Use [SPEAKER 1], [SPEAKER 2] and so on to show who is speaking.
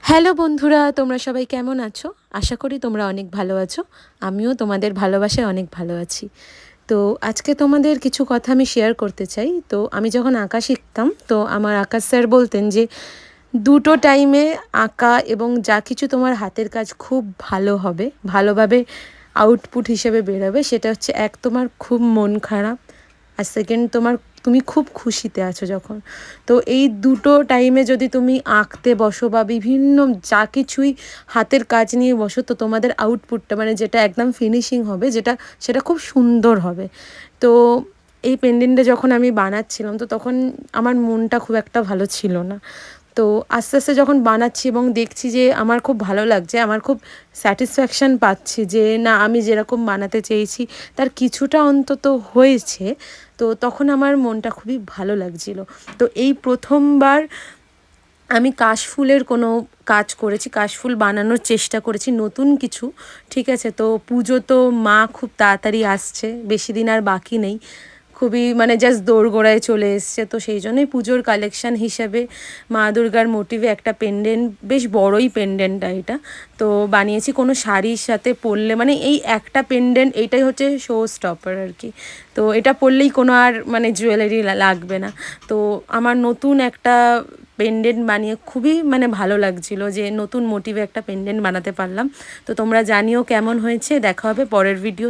[SPEAKER 1] Hello বন্ধুরা, তোমরা সবাই কেমন আছো? আশা করি তোমরা অনেক ভালো আছো। আমিও তোমাদের ভালোবাসায় অনেক ভালো আছি। তো আজকে তোমাদের কিছু কথা আমি শেয়ার করতে চাই। তো আমি যখন আঁকা শিখতাম, তো আমার আঁকা স্যার বলতেন যে দুটো টাইমে আঁকা এবং যা কিছু তোমার হাতের কাজ খুব ভালো হবে, ভালোভাবে আউটপুট হিসেবে বেরোবে, সেটা হচ্ছে এক, তোমার খুব মন খারাপ, আর সেকেন্ড তুমি খুব খুশিতে আছো যখন। তো এই দুটো টাইমে যদি তুমি আঁকতে বসো বা বিভিন্ন যা কিছুই হাতের কাজ নিয়ে বসো, তো তোমাদের আউটপুটটা মানে যেটা একদম ফিনিশিং হবে, সেটা খুব সুন্দর হবে। তো এই পেন্ডেন্টটা যখন আমি বানাচ্ছিলাম, তো তখন আমার মনটা খুব একটা ভালো ছিল না। তো আস্তে আস্তে যখন বানাচ্ছি এবং দেখছি যে আমার খুব ভালো লাগছে, আমার খুব স্যাটিসফ্যাকশান পাচ্ছি যে না, আমি যেরকম বানাতে চেয়েছি তার কিছুটা অন্তত হয়েছে, তো তখন আমার মনটা খুবই ভালো লাগছিল। তো এই প্রথমবার আমি কাশফুলের কোনো কাজ করেছি, কাশফুল বানানোর চেষ্টা করেছি নতুন কিছু। ঠিক আছে, তো পুজো তো মা খুব তাড়াতাড়ি আসছে, বেশি দিন আর বাকি নেই, খুবই মানে জাস্ট দোরগোড়ায় চলে এসছে। তো সেই জন্যই পুজোর কালেকশান হিসাবে মা দুর্গার মোটিভে একটা পেন্ডেন্ট, বেশ বড়ই পেন্ডেন্টটা এটা, তো বানিয়েছি। কোনো শাড়ির সাথে পরলে মানে এই একটা পেন্ডেন্ট, এইটাই হচ্ছে শো স্টপার আর কি। তো এটা পরলেই কোনো আর মানে জুয়েলারি লাগবে না। তো আমার নতুন একটা পেন্ডেন্ট বানিয়ে খুবই মানে ভালো লাগছিল যে নতুন মোটিভে একটা পেন্ডেন্ট বানাতে পারলাম। তো তোমরা জানিও কেমন হয়েছে। দেখা হবে পরের ভিডিও।